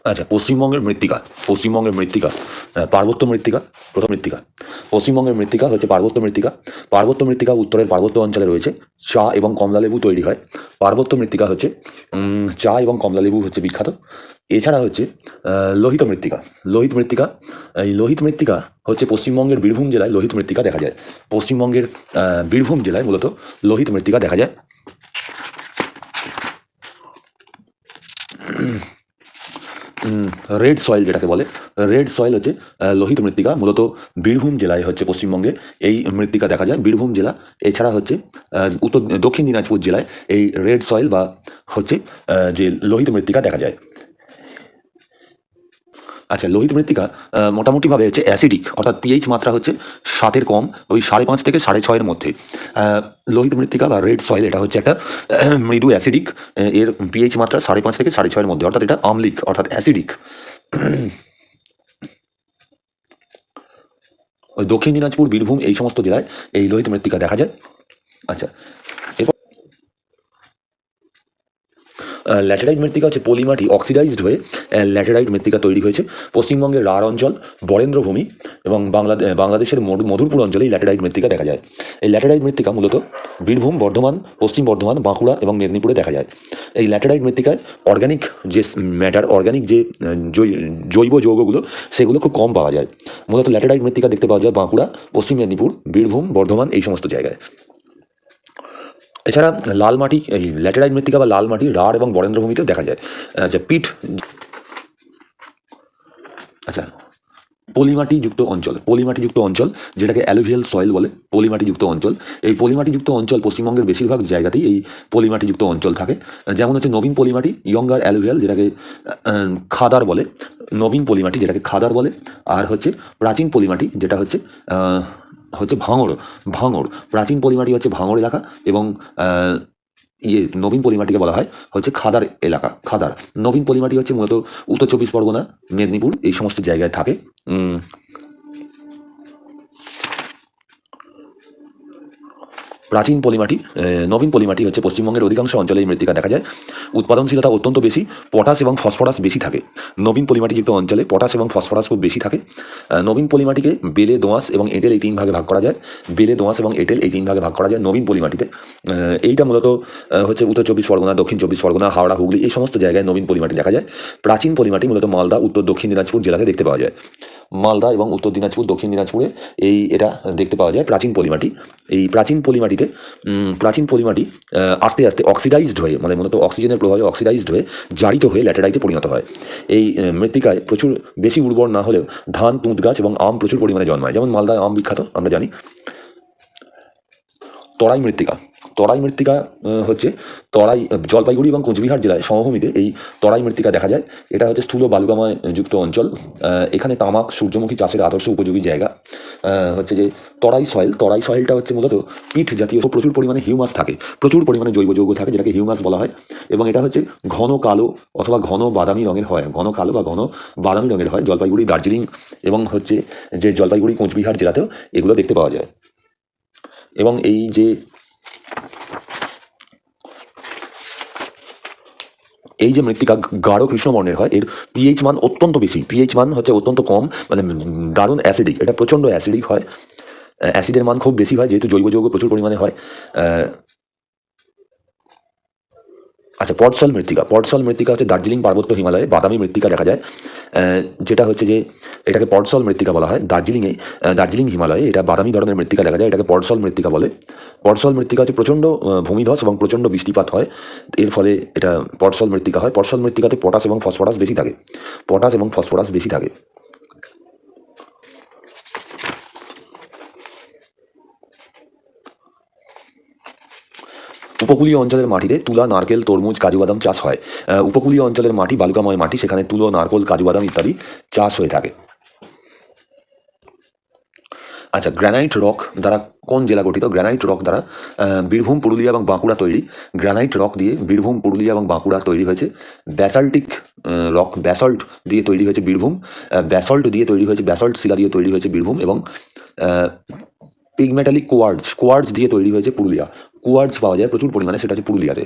আচ্ছা, পশ্চিমবঙ্গের মৃত্তিকা পার্বত্য মৃত্তিকা। প্রথম মৃত্তিকা, পশ্চিমবঙ্গের মৃত্তিকা হচ্ছে পার্বত্য মৃত্তিকা। পার্বত্য মৃত্তিকা উত্তরের পার্বত্য অঞ্চলে রয়েছে, চা এবং কমলালেবু তৈরি হয়। পার্বত্য মৃত্তিকা হচ্ছে চা এবং কমলালেবু হচ্ছে বিখ্যাত। এছাড়া হচ্ছে লোহিত মৃত্তিকা। লোহিত মৃত্তিকা হচ্ছে পশ্চিমবঙ্গের বীরভূম জেলায় লোহিত মৃত্তিকা দেখা যায়। পশ্চিমবঙ্গের বীরভূম জেলায় মূলত লোহিত মৃত্তিকা দেখা যায়। রেড সয়েল যেটাকে বলে, রেড সয়েল হচ্ছে লোহিত মৃত্তিকা। মূলত বীরভূম জেলায় হচ্ছে পশ্চিমবঙ্গে এই মৃত্তিকা দেখা যায়, বীরভূম জেলা। এছাড়া হচ্ছে দক্ষিণ দিনাজপুর জেলায় এই রেড সয়েল বা হচ্ছে যে লোহিত মৃত্তিকা দেখা যায়। আচ্ছা, লোহিত মৃত্তিকা মোটামুটিভাবে হচ্ছে অ্যাসিডিক, অর্থাৎ পিএইচ মাত্রা হচ্ছে 7-এর কম, ওই 5.5 থেকে 6.5-এর মধ্যে। লোহিত মৃত্তিকা বা রেড সয়েল এটা হচ্ছে একটা মৃদু অ্যাসিডিক, এর পিএইচ মাত্রা 5.5 থেকে 6.5-এর মধ্যে, অর্থাৎ এটা আম্লিক অর্থাৎ অ্যাসিডিক। ওই দক্ষিণ দিনাজপুর, বীরভূম এই সমস্ত জেলায় এই লোহিত মৃত্তিকা দেখা যায়। আচ্ছা, ল্যাটেরাইট মৃত্তিকা হচ্ছে পলিমাটি অক্সিডাইজড হয়ে ল্যাটেরাইট মৃত্তিকা তৈরি হয়েছে। পশ্চিমবঙ্গের রাঢ় অঞ্চল, বরেন্দ্রভূমি এবং বাংলাদেশের মধুরপুর অঞ্চলে এই ল্যাটেরাইট মৃত্তিকা দেখা যায়। এই ল্যাটেরাইট মৃত্তিকা মূলত বীরভূম, বর্ধমান, পশ্চিম বর্ধমান, বাঁকুড়া এবং মেদিনীপুরে দেখা যায়। এই ল্যাটেরাইট মৃত্তিকায় অর্গানিক যে ম্যাটার, অর্গানিক যে জৈব যৌগগুলো, সেগুলো খুব কম পাওয়া যায়। মূলত ল্যাটেরাইট মৃত্তিকা দেখতে পাওয়া যায় বাঁকুড়া, পশ্চিম মেদিনীপুর, বীরভূম, বর্ধমান এই সমস্ত জায়গায়। এছাড়া লাল মাটি, এই ল্যাটেরাইট মৃত্তিকা বা লাল মাটি রাঢ় এবং বরেন্দ্রভূমিতেও দেখা যায়। আচ্ছা, আচ্ছা, পলিমাটিযুক্ত অঞ্চল যেটাকে অ্যালুভিয়াল সয়েল বলে, পলিমাটিযুক্ত অঞ্চল। এই পলিমাটিযুক্ত অঞ্চল পশ্চিমবঙ্গের বেশিরভাগ জায়গাতেই এই পলিমাটিযুক্ত অঞ্চল থাকে। যেমন হচ্ছে নবীন পলিমাটি, ইয়ঙ্গার অ্যালুভিয়াল যেটাকে খাদার বলে, নবীন পলিমাটি যেটাকে খাদার বলে। আর হচ্ছে প্রাচীন পলিমাটি যেটা হচ্ছে হচ্ছে ভাঙড়। প্রাচীন পলিমাটি হচ্ছে ভাঙড় এলাকা, এবং নবীন পলিমাটিকে বলা হয় হচ্ছে খাদার এলাকা, খাদার। নবীন পলিমাটি হচ্ছে মূলত উত্তর 24 পরগনা, মেদিনীপুর এই সমস্ত জায়গায় থাকে। নবীন পলিমাটি হচ্ছে পশ্চিমবঙ্গের অধিকাংশ অঞ্চলে এই মৃত্তিকা দেখা যায়। উৎপাদনশীলতা অত্যন্ত বেশি, পটাশ এবং ফসফরাস বেশি থাকে। নবীন পলিমাটিযুক্ত অঞ্চলে পটাশ এবং ফসফরাস খুব বেশি থাকে। নবীন পলিমাটিকে বেলে, দোআঁশ এবং এঁটেল এই 3 ভাগে ভাগ করা যায়। বেলে, দোআঁশ এবং এঁটেল এই 3 ভাগে ভাগ করা যায় নবীন পলিমাটিতে। এইটা মূলত হচ্ছে উত্তর 24 পরগনা, দক্ষিণ 24 পরগনা, হাওড়া, হুগলি এই সমস্ত জায়গায় নবীন পলিমাটি দেখা যায়। প্রাচীন পলিমাটি মূলত মালদা, উত্তর দক্ষিণ দিনাজপুর জেলাতে দেখতে পাওয়া যায়। মালদা এবং উত্তর দিনাজপুর, দক্ষিণ দিনাজপুরে এটা দেখতে পাওয়া যায় প্রাচীন পলিমাটি। এই প্রাচীন পলিমাটি আস্তে আস্তে অক্সিডাইজড হয়ে, মানে মূলত অক্সিজেনের প্রভাবে অক্সিডাইজড হয়ে জারিত হয়ে ল্যাটেরাইটে পরিণত হয়। এই মৃত্তিকায় প্রচুর বেশি উর্বর না হলেও ধান, তুঁত গাছ এবং আম প্রচুর পরিমাণে জন্মায়। যেমন মালদায় আম বিখ্যাত আমরা জানি। তরাই মৃত্তিকা হচ্ছে জলপাইগুড়ি এবং কোচবিহার জেলায় সমভূমিতে এই তরাই মৃত্তিকা দেখা যায়। এটা হচ্ছে স্থূল বালুকাময় যুক্ত অঞ্চল। এখানে তামাক, সূর্যমুখী চাষের আদর্শ উপযোগী জায়গা। হচ্ছে যে তরাই সয়েলটা হচ্ছে মূলত পিঠ জাতীয়, প্রচুর পরিমাণে হিউমাস থাকে, প্রচুর পরিমাণে জৈব যৌগ থাকে যেটাকে হিউমাস বলা হয়। এবং এটা হচ্ছে ঘন কালো অথবা ঘন বাদামি রঙের হয়, ঘন কালো বা ঘন বাদামি রঙের হয়। জলপাইগুড়ি, দার্জিলিং এবং হচ্ছে যে জলপাইগুড়ি, কোচবিহার জেলাতেও এগুলো দেখতে পাওয়া যায়। এবং এই যে মৃত্তিকা গাঢ় কৃষ্ণবর্ণের হয়, এর পিএইচ মান অত্যন্ত বেশি, পিএইচ মান হচ্ছে অত্যন্ত কম, মানে দারুণ অ্যাসিডিক, এটা প্রচণ্ড অ্যাসিডিক হয়। অ্যাসিডের মান খুব বেশি হয় যেহেতু জৈব যৌগ প্রচুর পরিমাণে হয়। আচ্ছা, পটসল মৃত্তিকা হচ্ছে দার্জিলিং পার্বত্য হিমালয়ে বাদামি মৃত্তিকা দেখা যায়। যেটা হচ্ছে যে এটাকে পটসল মৃত্তিকা বলা হয়। দার্জিলিং হিমালয়ে এটা বাদামি ধরনের মৃত্তিকা দেখা যায়, এটাকে পটসল মৃত্তিকা বলে। পটসল মৃত্তিকা হচ্ছে প্রচণ্ড ভূমিধস এবং প্রচণ্ড বৃষ্টিপাত হয়, এর ফলে এটা পটসল মৃত্তিকা হয়। পটসল মৃত্তিকাতে পটাশ এবং ফসফরাস বেশি থাকে। উপকূলীয় অঞ্চলের মাটিতে তুলা, নারকেল, তরমুজ, কাজু বাদাম চাষ হয়। উপকূলীয় অঞ্চলের মাটি বালুকাময় মাটি, সেখানে তুলো, নারকেল, কাজু বাদাম ইত্যাদি চাষ হয়ে থাকে। আচ্ছা, গ্রানাইট রক দ্বারা কোন জেলা গঠিত? গ্রানাইট রক দ্বারা বীরভূম, পুরুলিয়া এবং বাঁকুড়া তৈরি। গ্রানাইট রক দিয়ে বীরভূম, পুরুলিয়া এবং বাঁকুড়া তৈরি হয়েছে। ব্যাসল্ট দিয়ে তৈরি হয়েছে বীরভূম। ব্যাসল্ট শিলা দিয়ে তৈরি হয়েছে বীরভূম। এবং পিগমেটালিক কোয়ার্টজ দিয়ে তৈরি হয়েছে পুরুলিয়া। কোয়ার্টজ পাওয়া যায় প্রচুর পরিমাণে, সেটা হচ্ছে পুরুলিয়াতে।